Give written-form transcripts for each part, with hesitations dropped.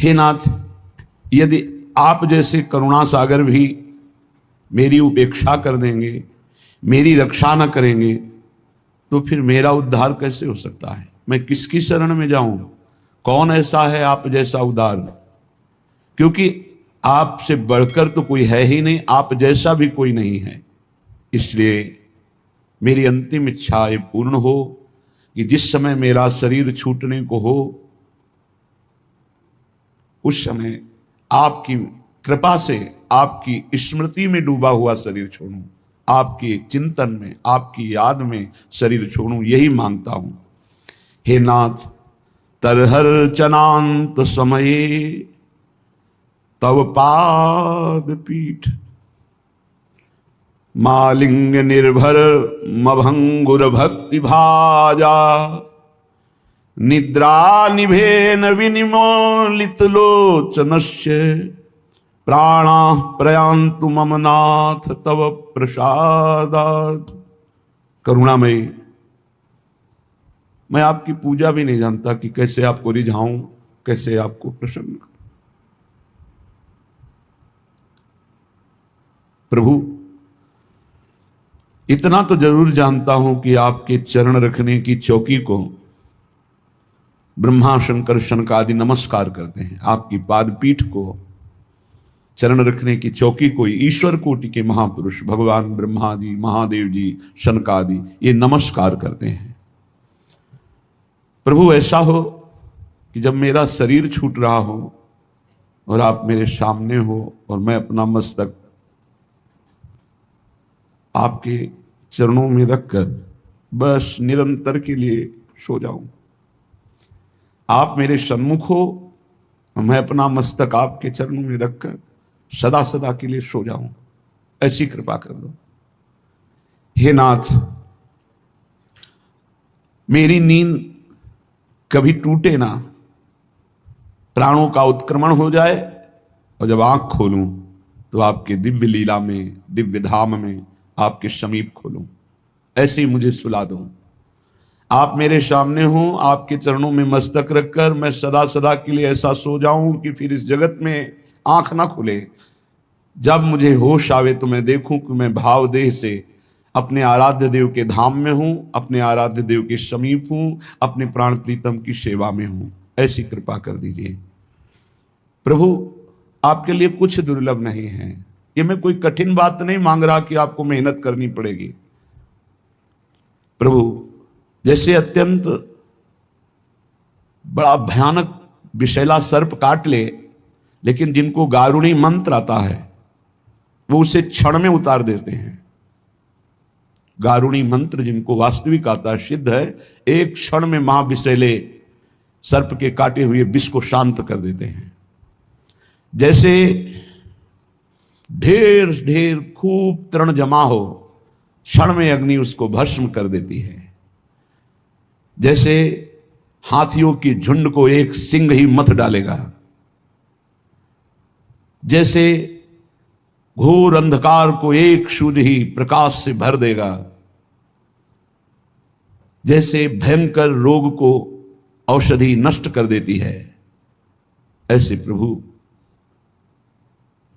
हे नाथ, यदि आप जैसे करुणा सागर भी मेरी उपेक्षा कर देंगे, मेरी रक्षा न करेंगे, तो फिर मेरा उद्धार कैसे हो सकता है? मैं किसकी शरण में जाऊं? कौन ऐसा है आप जैसा उदार? क्योंकि आपसे बढ़कर तो कोई है ही नहीं, आप जैसा भी कोई नहीं है। इसलिए मेरी अंतिम इच्छा ये पूर्ण हो कि जिस समय मेरा शरीर छूटने को हो, उस समय आपकी कृपा से आपकी स्मृति में डूबा हुआ शरीर छोड़ूं, आपके चिंतन में, आपकी याद में शरीर छोड़ूं, यही मांगता हूं। हे नाथ, तरहर चनांत समये तव पाद पीठ, मालिंग निर्भर मभंगुर भक्ति भाजा, निद्रा निभेन विनिमोलित लोचनस्य, प्राणा प्रयांतु मम नाथ तव प्रसादात्। करुणामयी, मैं आपकी पूजा भी नहीं जानता कि कैसे आपको रिझाऊं, कैसे आपको प्रसन्न करूं। प्रभु, इतना तो जरूर जानता हूं कि आपके चरण रखने की चौकी को ब्रह्मा शंकर शनकादि नमस्कार करते हैं। आपकी पादपीठ को, चरण रखने की चौकी को ईश्वर कोटि के महापुरुष भगवान ब्रह्मा जी, महादेव जी, शनकादि ये नमस्कार करते हैं। प्रभु, ऐसा हो कि जब मेरा शरीर छूट रहा हो और आप मेरे सामने हो और मैं अपना मस्तक आपके चरणों में रखकर बस निरंतर के लिए सो जाऊं। आप मेरे सन्मुख हो और मैं अपना मस्तक आपके चरणों में रखकर सदा सदा के लिए सो जाऊं, ऐसी कृपा कर दो। हे नाथ, मेरी नींद कभी टूटे ना, प्राणों का उत्क्रमण हो जाए और जब आंख खोलूं तो आपके दिव्य लीला में, दिव्य धाम में आपके समीप खोलूं, ऐसे ही मुझे सुला दो। आप मेरे सामने हो, आपके चरणों में मस्तक रखकर मैं सदा सदा के लिए ऐसा सो जाऊं कि फिर इस जगत में आंख ना खुले। जब मुझे होश आवे तो मैं देखूं कि मैं भाव देह से अपने आराध्य देव के धाम में हूं, अपने आराध्य देव के समीप हूं, अपने प्राण प्रीतम की सेवा में हूं। ऐसी कृपा कर दीजिए। प्रभु, आपके लिए कुछ दुर्लभ नहीं है। ये मैं कोई कठिन बात नहीं मांग रहा कि आपको मेहनत करनी पड़ेगी। प्रभु, जैसे अत्यंत बड़ा भयानक विषैला सर्प काट ले, लेकिन जिनको गारुणी मंत्र आता है वो उसे क्षण में उतार देते हैं। गारुणी मंत्र जिनको वास्तविक आता है, सिद्ध है, एक क्षण में महाविषैले सर्प के काटे हुए विष को शांत कर देते हैं। जैसे ढेर ढेर खूब तृण जमा हो, क्षण में अग्नि उसको भस्म कर देती है। जैसे हाथियों की झुंड को एक सिंह ही मत डालेगा, जैसे घोर अंधकार को एक सूर्य ही प्रकाश से भर देगा, जैसे भयंकर रोग को औषधि नष्ट कर देती है, ऐसे प्रभु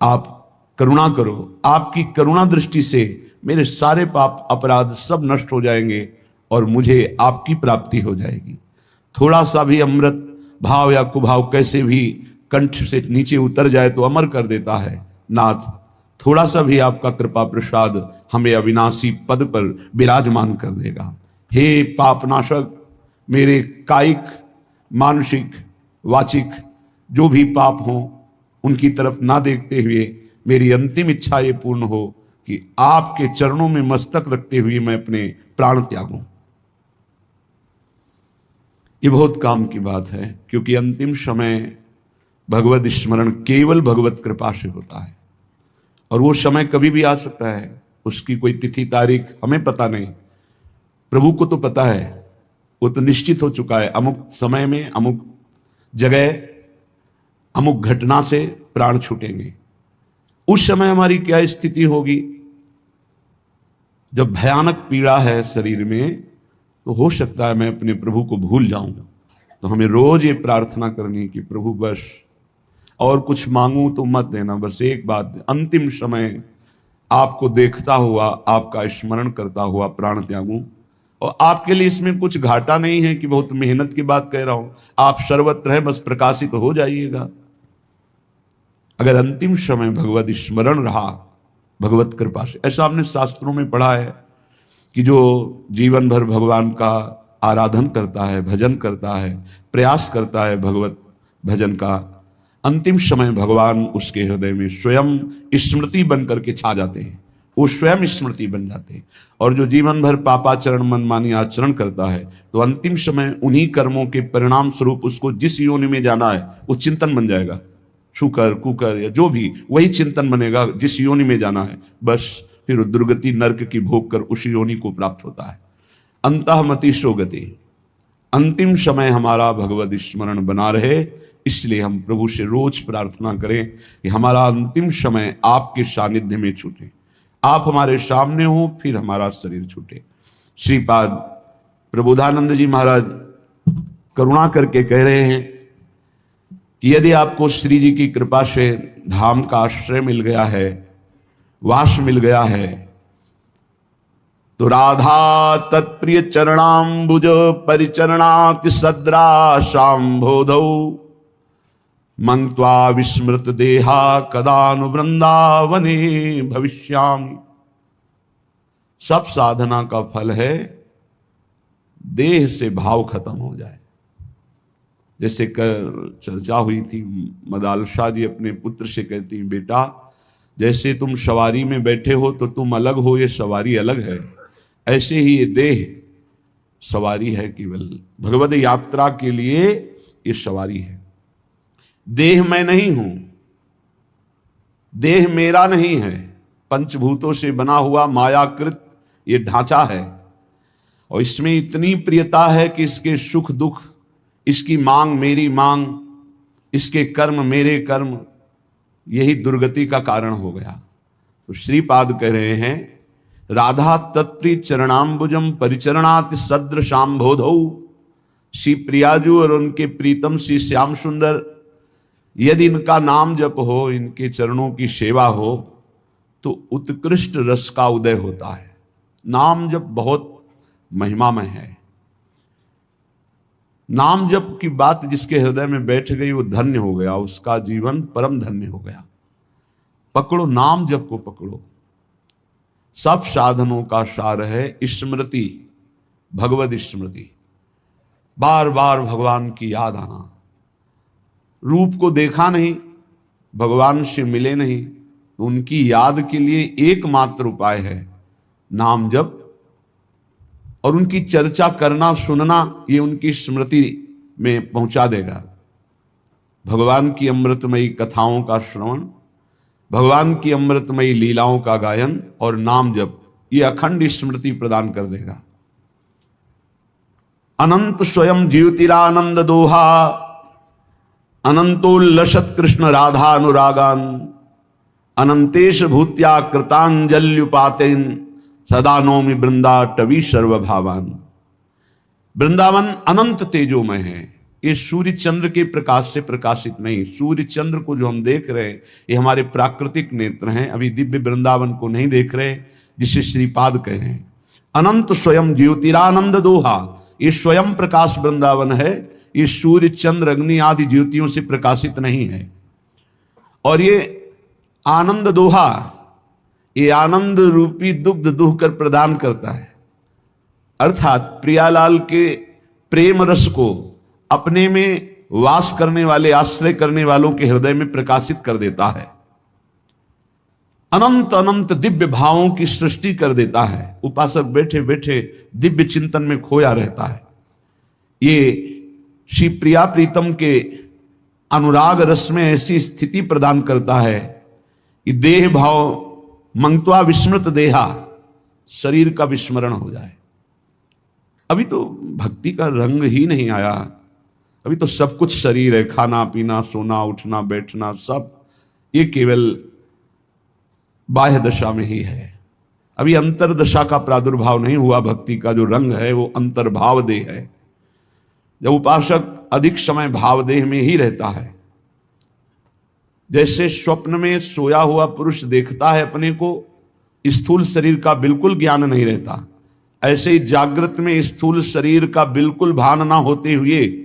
आप करुणा करो। आपकी करुणा दृष्टि से मेरे सारे पाप अपराध सब नष्ट हो जाएंगे और मुझे आपकी प्राप्ति हो जाएगी। थोड़ा सा भी अमृत भाव या कुभाव कैसे भी कंठ से नीचे उतर जाए तो अमर कर देता है। नाथ, थोड़ा सा भी आपका कृपा प्रसाद हमें अविनाशी पद पर विराजमान कर देगा। हे पापनाशक, मेरे कायिक, मानसिक, वाचिक जो भी पाप हों उनकी तरफ ना देखते हुए मेरी अंतिम इच्छा ये पूर्ण हो कि आपके चरणों में मस्तक रखते हुए मैं अपने प्राण त्यागूं। ये बहुत काम की बात है, क्योंकि अंतिम समय भगवत स्मरण केवल भगवत कृपा से होता है और वो समय कभी भी आ सकता है। उसकी कोई तिथि तारीख हमें पता नहीं, प्रभु को तो पता है। वो तो निश्चित हो चुका है, अमुक समय में, अमुक जगह, अमुक घटना से प्राण छूटेंगे। उस समय हमारी क्या स्थिति होगी? जब भयानक पीड़ा है शरीर में, तो हो सकता है मैं अपने प्रभु को भूल जाऊं। तो हमें रोज ये प्रार्थना करनी कि प्रभु बस और कुछ मांगू तो मत देना, बस एक बात, अंतिम समय आपको देखता हुआ, आपका स्मरण करता हुआ प्राण त्यागूं। और आपके लिए इसमें कुछ घाटा नहीं है कि बहुत मेहनत की बात कह रहा हूं, आप सर्वत्र हैं, बस प्रकाशित हो जाइएगा। अगर अंतिम समय भगवत स्मरण रहा भगवत कृपा से, ऐसा हमने शास्त्रों में पढ़ा है कि जो जीवन भर भगवान का आराधन करता है, भजन करता है, प्रयास करता है भगवत भजन का, अंतिम समय भगवान उसके हृदय में स्वयं स्मृति बन करके छा जाते हैं, वो स्वयं स्मृति बन जाते हैं। और जो जीवन भर पापाचरण मनमानी आचरण करता है तो अंतिम समय उन्हीं कर्मों के परिणाम स्वरूप उसको जिस योनि में जाना है वो चिंतन बन जाएगा, शुकर कुकर या जो भी, वही चिंतन बनेगा जिस योनि में जाना है, बस फिर दुर्गति नरक की भोग कर उस योनि को प्राप्त होता है। अंतःमति सोगति, अंतिम समय हमारा भगवत स्मरण बना रहे, इसलिए हम प्रभु से रोज प्रार्थना करें कि हमारा अंतिम समय आपके सानिध्य में छूटे, आप हमारे सामने हो, फिर हमारा शरीर छूटे। श्रीपाद प्रबोधानंद जी महाराज करुणा करके कह रहे हैं कि यदि आपको श्री जी की कृपा से धाम का आश्रय मिल गया है, वास मिल गया है, तो राधा तत्प्रिय चरणाम्बुज परिचरणाति सद्रा शाम्भोधौ मंत्वा विस्मृत देहा कदानु वृंदावने भविष्यामि। सब साधना का फल है देह से भाव खत्म हो जाए। जैसे कल चर्चा हुई थी, मदालशा जी अपने पुत्र से कहती, बेटा जैसे तुम सवारी में बैठे हो तो तुम अलग हो, ये सवारी अलग है, ऐसे ही ये देह सवारी है, केवल भगवत यात्रा के लिए ये सवारी है। देह मैं नहीं हूं, देह मेरा नहीं है, पंचभूतों से बना हुआ मायाकृत ये ढांचा है, और इसमें इतनी प्रियता है कि इसके सुख दुख, इसकी मांग मेरी मांग, इसके कर्म मेरे कर्म, यही दुर्गति का कारण हो गया। तो श्रीपाद कह रहे हैं, राधा तत्प्रिय चरणाम्बुजम परिचरणाति सदृशाम्भोधौ। श्री प्रियाजू और उनके प्रीतम श्री श्याम सुंदर, यदि इनका नाम जप हो, इनके चरणों की सेवा हो, तो उत्कृष्ट रस का उदय होता है। नाम जप बहुत महिमामय है। नाम जप की बात जिसके हृदय में बैठ गई वो धन्य हो गया, उसका जीवन परम धन्य हो गया। पकड़ो नाम जप को, पकड़ो। सब साधनों का सार है स्मृति, भगवत स्मृति, बार बार भगवान की याद आना। रूप को देखा नहीं, भगवान से मिले नहीं, तो उनकी याद के लिए एकमात्र उपाय है नाम जप, और उनकी चर्चा करना सुनना, ये उनकी स्मृति में पहुंचा देगा। भगवान की अमृतमयी कथाओं का श्रवण, भगवान की अमृतमयी लीलाओं का गायन और नाम जप, ये अखंड स्मृति प्रदान कर देगा। अनंत स्वयं ज्योतिरानंद दोहा, अनंतोल्लसत कृष्ण राधा अनुरागान, अनंतेश भूत्या कृतांजल्युपातेन, सदा नौमि वृंदा टवी सर्वभावान। वृंदावन अनंत तेजोमय है, ये सूर्य चंद्र के प्रकाश से प्रकाशित नहीं। सूर्य चंद्र को जो हम देख रहे हैं ये हमारे प्राकृतिक नेत्र हैं, अभी दिव्य वृंदावन को नहीं देख रहे, जिसे श्रीपाद कह रहे हैं। अनंत स्वयं ज्योतिरानंद दोहा, ये स्वयं प्रकाश वृंदावन है, ये सूर्य चंद्र अग्नि आदि ज्योतियों से प्रकाशित नहीं है। और ये आनंद दोहा, ये आनंद रूपी दुग्ध दुह कर प्रदान करता है, अर्थात प्रियालाल के प्रेम रस को अपने में वास करने वाले, आश्रय करने वालों के हृदय में प्रकाशित कर देता है। अनंत अनंत दिव्य भावों की सृष्टि कर देता है। उपासक बैठे बैठे दिव्य चिंतन में खोया रहता है। ये श्री प्रिया प्रीतम के अनुराग रस में ऐसी स्थिति प्रदान करता है कि देह भाव मंगत्वा विस्मृत देहा, शरीर का विस्मरण हो जाए। अभी तो भक्ति का रंग ही नहीं आया, अभी तो सब कुछ शरीर है, खाना पीना सोना उठना बैठना सब, ये केवल बाह्य दशा में ही है। अभी अंतरदशा का प्रादुर्भाव नहीं हुआ। भक्ति का जो रंग है वो अंतर्भाव देह है। जब उपासक अधिक समय भावदेह में ही रहता है जैसे स्वप्न में सोया हुआ पुरुष देखता है अपने को, स्थूल शरीर का बिल्कुल ज्ञान नहीं रहता, ऐसे ही जागृत में स्थूल शरीर का बिल्कुल भान ना होते हुए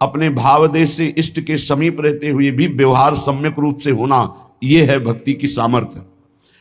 अपने भावदेश से इष्ट के समीप रहते हुए भी व्यवहार सम्यक रूप से होना, यह है भक्ति की सामर्थ्य।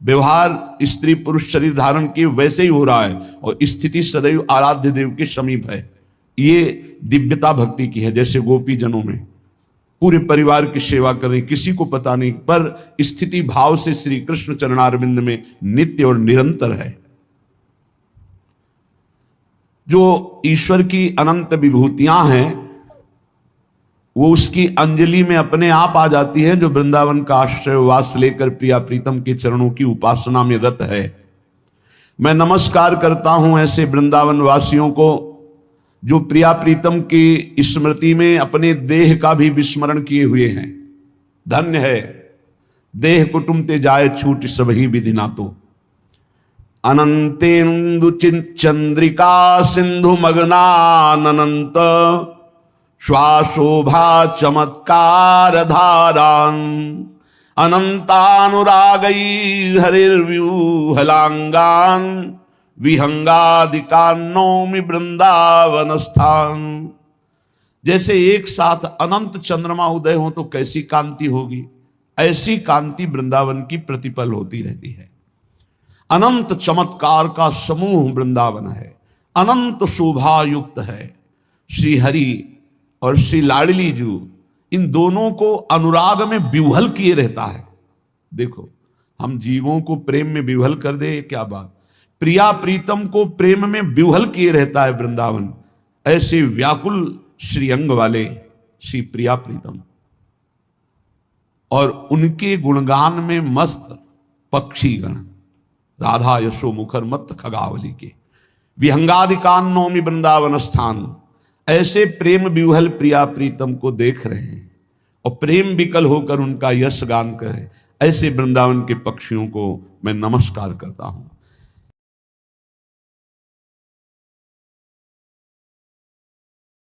व्यवहार स्त्री पुरुष शरीर धारण किए वैसे ही हो रहा है और स्थिति सदैव आराध्य देव के समीप है। ये दिव्यता भक्ति की है। जैसे गोपी जनों में पूरे परिवार की सेवा करें, किसी को पता नहीं, पर स्थिति भाव से श्री कृष्ण चरणारविंद में नित्य और निरंतर है। जो ईश्वर की अनंत विभूतियां हैं वो उसकी अंजलि में अपने आप आ जाती है, जो वृंदावन का आश्रय वास लेकर प्रिया प्रीतम के चरणों की उपासना में रत है। मैं नमस्कार करता हूं ऐसे वृंदावन वासियों को जो प्रिया प्रीतम की स्मृति में अपने देह का भी विस्मरण किए हुए हैं। धन्य है देह कुटुम ते जाए छूट सबही विधि ना तो। अनंतेन्दु चंद्रिका सिंधु मग्नानंत श्वासोभा चमत्कार धारान अनंतानुरागै हरिर्व्यूहलांगान विहंगादिकान्नौमि वृंदावन स्थान। जैसे एक साथ अनंत चंद्रमा उदय हो तो कैसी कांति होगी, ऐसी कांति वृंदावन की प्रतिपल होती रहती है। अनंत चमत्कार का समूह वृंदावन है, अनंत शोभा युक्त है। श्री हरि और श्री लाडली जी इन दोनों को अनुराग में विह्वल किए रहता है। देखो हम जीवों को प्रेम में विह्वल कर दे, क्या बात। प्रिया प्रीतम को प्रेम में विह्वल किए रहता है वृंदावन। ऐसे व्याकुल श्री अंग वाले श्री प्रिया प्रीतम और उनके गुणगान में मस्त पक्षीगण राधा यशो मुखर मत खगावली के विहंगादिकान नौमी वृंदावन स्थान। ऐसे प्रेम विह्वल प्रिया प्रीतम को देख रहे हैं और प्रेम विकल होकर उनका यश गान करें। ऐसे वृंदावन के पक्षियों को मैं नमस्कार करता हूं।